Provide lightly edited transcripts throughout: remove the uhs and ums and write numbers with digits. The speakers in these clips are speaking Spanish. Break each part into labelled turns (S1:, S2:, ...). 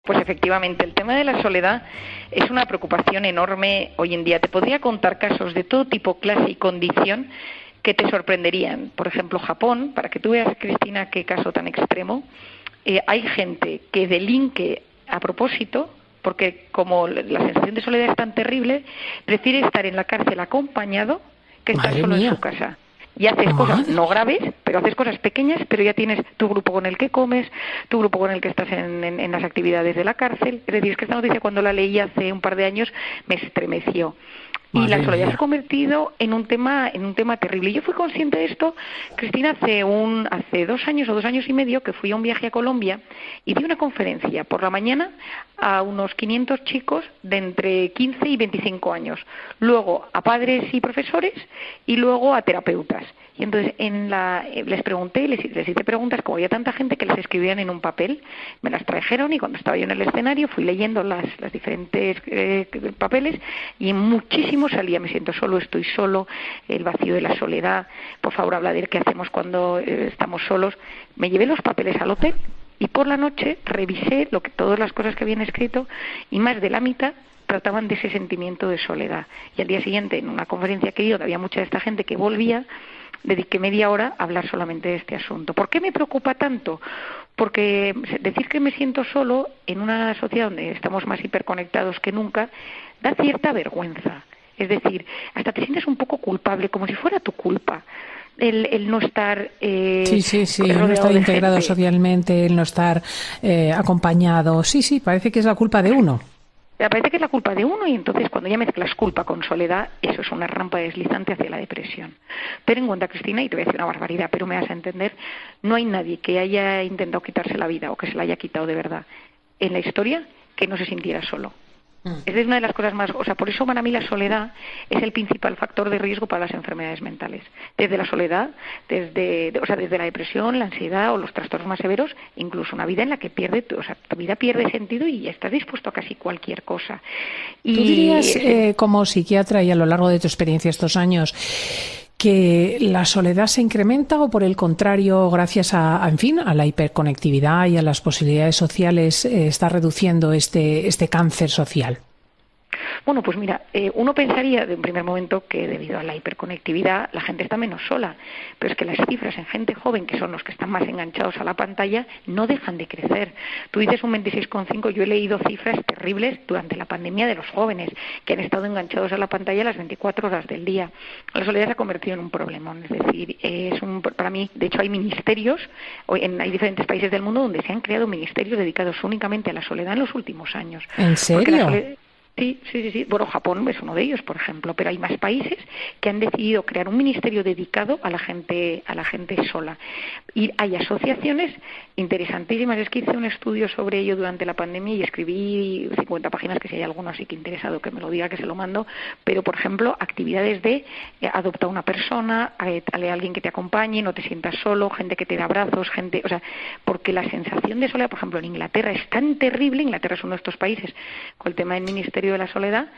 S1: Pues efectivamente, el tema de la soledad es una preocupación enorme hoy en día. Te podría contar casos de todo tipo, clase y condición que te sorprenderían. Por ejemplo, Japón, para que tú veas, Cristina, qué caso tan extremo, hay gente que delinque a propósito, porque como la sensación de soledad es tan terrible, prefiere estar en la cárcel acompañado que estar
S2: Madre
S1: solo en su
S2: mía.
S1: casa. Y haces cosas
S2: Madre.
S1: no graves, pero haces cosas pequeñas, pero ya tienes tu grupo con el que comes, tu grupo con el que estás en las actividades de la cárcel. Es decir, es que esta noticia cuando la leí hace un par de años me estremeció. Y la
S2: Madre
S1: soledad se ha
S2: mía.
S1: convertido en un tema terrible. Yo fui consciente de esto, Cristina, hace 2 años o 2 años y medio que fui a un viaje a Colombia y di una conferencia por la mañana a unos 500 chicos de entre 15 y 25 años, luego a padres y profesores y luego a terapeutas. Y entonces les pregunté, les hice preguntas, como había tanta gente, que les escribían en un papel, me las trajeron y cuando estaba yo en el escenario fui leyendo las diferentes papeles y muchísimo salía: me siento solo, estoy solo, el vacío de la soledad, por favor habla de qué hacemos cuando estamos solos. Me llevé los papeles al hotel y por la noche revisé todas las cosas que habían escrito y más de la mitad trataban de ese sentimiento de soledad. Y al día siguiente, en una conferencia que donde había mucha de esta gente que volvía, dediqué media hora a hablar solamente de este asunto. ¿Por qué me preocupa tanto? Porque decir que me siento solo en una sociedad donde estamos más hiperconectados que nunca da cierta vergüenza. Es decir, hasta te sientes un poco culpable, como si fuera tu culpa el no estar
S2: Sí, el no
S1: rodeado
S2: estar
S1: de
S2: integrado
S1: gente.
S2: socialmente, el no estar acompañado. Sí, parece que es la culpa de uno.
S1: Me parece que es la culpa de uno y entonces cuando ya mezclas culpa con soledad, eso es una rampa deslizante hacia la depresión. Ten en cuenta, Cristina, y te voy a decir una barbaridad, pero me vas a entender, no hay nadie que haya intentado quitarse la vida o que se la haya quitado de verdad en la historia que no se sintiera solo. Esa es una de las cosas más, por eso para mí la soledad es el principal factor de riesgo para las enfermedades mentales. Desde la soledad, desde la depresión, la ansiedad o los trastornos más severos, incluso una vida en la que tu vida pierde sentido y estás dispuesto a casi cualquier cosa.
S2: ¿Tú
S1: Y
S2: dirías, como psiquiatra y a lo largo de tu experiencia estos años, que la soledad se incrementa o por el contrario, gracias en fin, a la hiperconectividad y a las posibilidades sociales, está reduciendo este cáncer social?
S1: Bueno, pues mira, uno pensaría de un primer momento que debido a la hiperconectividad la gente está menos sola, pero es que las cifras en gente joven, que son los que están más enganchados a la pantalla, no dejan de crecer. Tú dices un 26,5, yo he leído cifras terribles durante la pandemia de los jóvenes que han estado enganchados a la pantalla las 24 horas del día. La soledad se ha convertido en un problemón, es decir, para mí, de hecho hay ministerios, hay diferentes países del mundo donde se han creado ministerios dedicados únicamente a la soledad en los últimos años.
S2: ¿En
S1: Porque la
S2: serio?
S1: soledad... Sí. Bueno, Japón es uno de ellos, por ejemplo, pero hay más países que han decidido crear un ministerio dedicado a la gente sola. Y hay asociaciones interesantísimas. Es que hice un estudio sobre ello durante la pandemia y escribí 50 páginas, que si hay alguno así que interesado que me lo diga, que se lo mando. Pero, por ejemplo, actividades de adopta una persona, dale a alguien que te acompañe, no te sientas solo, gente que te da abrazos, porque la sensación de soledad, por ejemplo, en Inglaterra es tan terrible. Inglaterra es uno de estos países con el tema del ministerio de la soledad,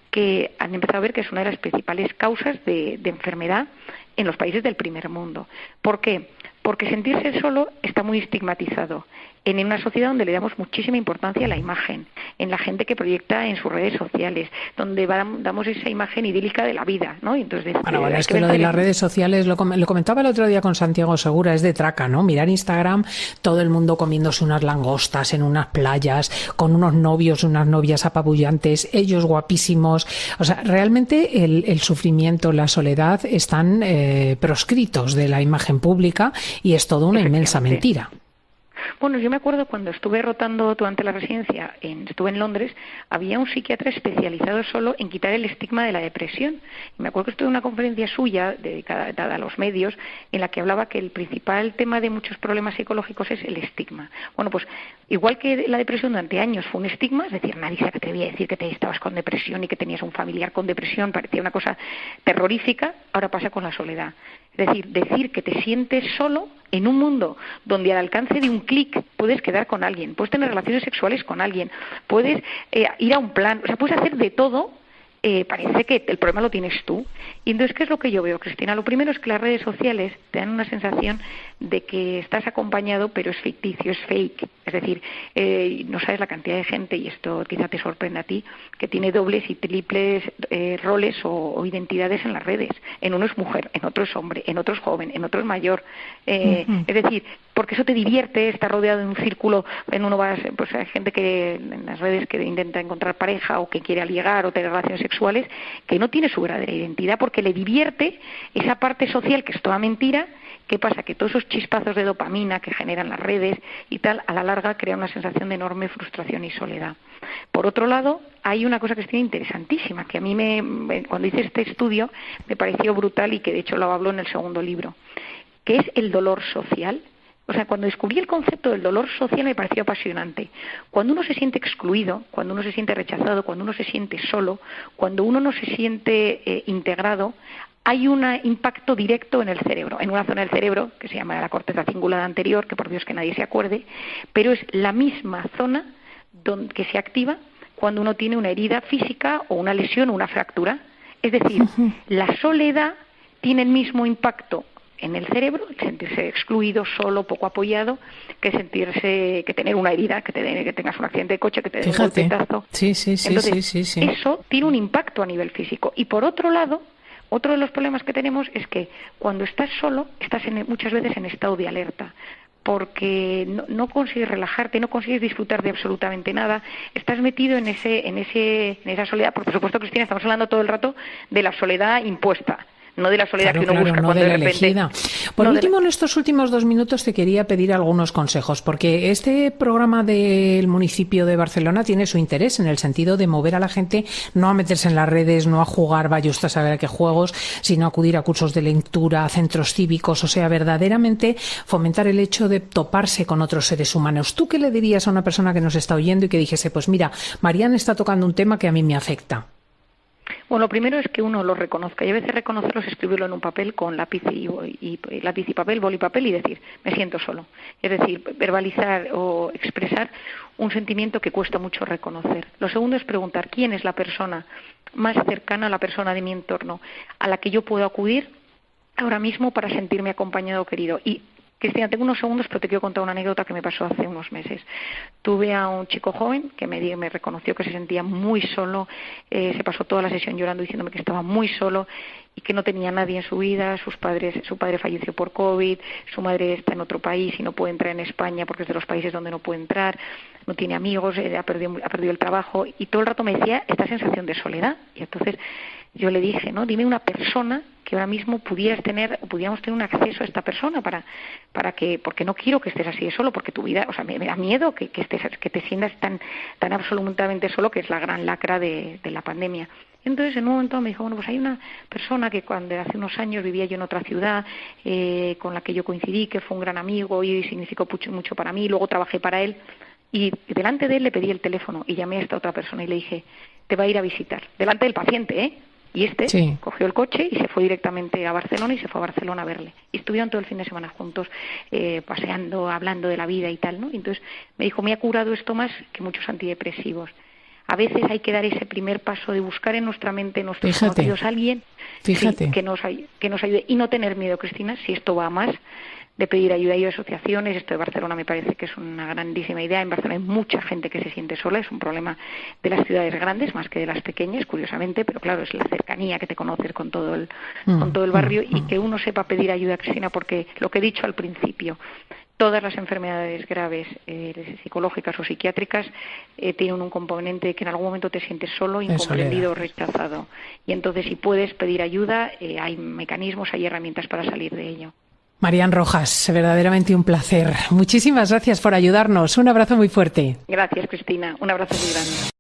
S1: que han empezado a ver que es una de las principales causas de enfermedad en los países del primer mundo. ¿Por qué? Porque sentirse solo está muy estigmatizado en una sociedad donde le damos muchísima importancia a la imagen, en la gente que proyecta en sus redes sociales, donde damos esa imagen idílica de la vida, ¿no? Y entonces,
S2: Bueno,
S1: hay
S2: es
S1: que
S2: que lo de
S1: pensar
S2: las
S1: en...
S2: redes sociales, lo comentaba el otro día con Santiago Segura, es de traca, ¿no? Mirar Instagram, todo el mundo comiéndose unas langostas en unas playas, con unos novios, unas novias apabullantes, ellos guapísimos. O sea, realmente el sufrimiento, la soledad están proscritos de la imagen pública y es toda una inmensa
S1: Efectivamente.
S2: mentira.
S1: Bueno, yo me acuerdo cuando estuve rotando durante la residencia, estuve en Londres, había un psiquiatra especializado solo en quitar el estigma de la depresión. Y me acuerdo que estuve en una conferencia suya, dedicada a los medios, en la que hablaba que el principal tema de muchos problemas psicológicos es el estigma. Bueno, pues igual que la depresión durante años fue un estigma, es decir, nadie se atrevía a decir que estabas con depresión y que tenías un familiar con depresión, parecía una cosa terrorífica, ahora pasa con la soledad. Es decir que te sientes solo en un mundo donde al alcance de un clic puedes quedar con alguien, puedes tener relaciones sexuales con alguien, puedes ir a un plan, puedes hacer de todo. Parece que el problema lo tienes tú. Y entonces, ¿qué es lo que yo veo, Cristina? Lo primero es que las redes sociales te dan una sensación de que estás acompañado, pero es ficticio, es fake. Es decir, no sabes la cantidad de gente, y esto quizá te sorprenda a ti, que tiene dobles y triples roles o identidades en las redes. En uno es mujer, en otro es hombre, en otro es joven, en otro es mayor. Es decir, porque eso te divierte, está rodeado de un círculo, en uno vas, pues hay gente que en las redes que intenta encontrar pareja o que quiere ligar o tener relaciones sexuales, que no tiene su verdadera identidad porque le divierte esa parte social que es toda mentira. ¿Qué pasa? Que todos esos chispazos de dopamina que generan las redes y tal, a la larga crea una sensación de enorme frustración y soledad. Por otro lado, hay una cosa que es interesantísima, que a mí cuando hice este estudio me pareció brutal y que de hecho lo hablo en el segundo libro, que es el dolor social. O sea, cuando descubrí el concepto del dolor social me pareció apasionante. Cuando uno se siente excluido, cuando uno se siente rechazado, cuando uno se siente solo, cuando uno no se siente integrado, hay un impacto directo en el cerebro, en una zona del cerebro que se llama la corteza cingulada anterior, que por Dios que nadie se acuerde, pero es la misma zona que se activa cuando uno tiene una herida física o una lesión o una fractura. Es decir, la soledad tiene el mismo impacto en el cerebro, sentirse excluido, solo, poco apoyado, que tener una herida, que tengas un accidente de coche, que te den un golpetazo.
S2: Sí.
S1: Entonces, eso tiene un impacto a nivel físico. Y por otro lado, otro de los problemas que tenemos es que cuando estás solo, estás muchas veces en estado de alerta, porque no consigues relajarte, no consigues disfrutar de absolutamente nada, estás metido en esa soledad. Por supuesto, Cristina, estamos hablando todo el rato de la soledad impuesta, no de la soledad que uno busca cuando de repente...
S2: elegida. Por último, en estos últimos 2 minutos te quería pedir algunos consejos, porque este programa del municipio de Barcelona tiene su interés en el sentido de mover a la gente no a meterse en las redes, no a jugar vaya usted a saber a qué juegos, sino a acudir a cursos de lectura, a centros cívicos, o sea, verdaderamente fomentar el hecho de toparse con otros seres humanos. ¿Tú qué le dirías a una persona que nos está oyendo y que dijese, pues mira, Marian está tocando un tema que a mí me afecta?
S1: Bueno, lo primero es que uno lo reconozca, y a veces reconocerlo es escribirlo en un papel con lápiz y papel, boli y papel, y decir, me siento solo. Es decir, verbalizar o expresar un sentimiento que cuesta mucho reconocer. Lo segundo es preguntar quién es la persona más cercana a la persona de mi entorno a la que yo puedo acudir ahora mismo para sentirme acompañado o querido. Y Cristina, tengo unos segundos, pero te quiero contar una anécdota que me pasó hace unos meses. Tuve a un chico joven que me reconoció que se sentía muy solo, se pasó toda la sesión llorando diciéndome que estaba muy solo y que no tenía nadie en su vida. Su padre falleció por COVID, su madre está en otro país y no puede entrar en España porque es de los países donde no puede entrar, no tiene amigos, ha perdido el trabajo, y todo el rato me decía esta sensación de soledad. Y entonces yo le dije, ¿no? Dime una persona que ahora mismo pudiéramos tener un acceso a esta persona para que, porque no quiero que estés así de solo, porque tu vida, o sea, me da miedo que te sientas tan absolutamente solo, que es la gran lacra de la pandemia. Entonces, en un momento me dijo, bueno, pues hay una persona que cuando hace unos años vivía yo en otra ciudad, con la que yo coincidí, que fue un gran amigo y significó mucho para mí, luego trabajé para él, y delante de él le pedí el teléfono y llamé a esta otra persona y le dije, te va a ir a visitar, delante del paciente, ¿eh? Y sí, cogió el coche y se fue directamente a Barcelona y se fue a Barcelona a verle. Y estuvieron todo el fin de semana juntos, paseando, hablando de la vida y tal, ¿no? Y entonces me dijo, me ha curado esto más que muchos antidepresivos. A veces hay que dar ese primer paso de buscar en nuestra mente, en nuestros conocidos, a alguien que nos ayude. Y no tener miedo, Cristina, si esto va a más, de pedir ayuda. Hay asociaciones, esto de Barcelona me parece que es una grandísima idea. En Barcelona hay mucha gente que se siente sola, es un problema de las ciudades grandes más que de las pequeñas, curiosamente, pero claro, es la cercanía que te conoces con todo el barrio, y que uno sepa pedir ayuda, Cristina, porque lo que he dicho al principio, todas las enfermedades graves psicológicas o psiquiátricas tienen un componente que en algún momento te sientes solo, incomprendido o rechazado. Y entonces, si puedes pedir ayuda, hay mecanismos, hay herramientas para salir de ello.
S2: Marian Rojas, verdaderamente un placer. Muchísimas gracias por ayudarnos. Un abrazo muy fuerte.
S1: Gracias, Cristina. Un abrazo muy grande.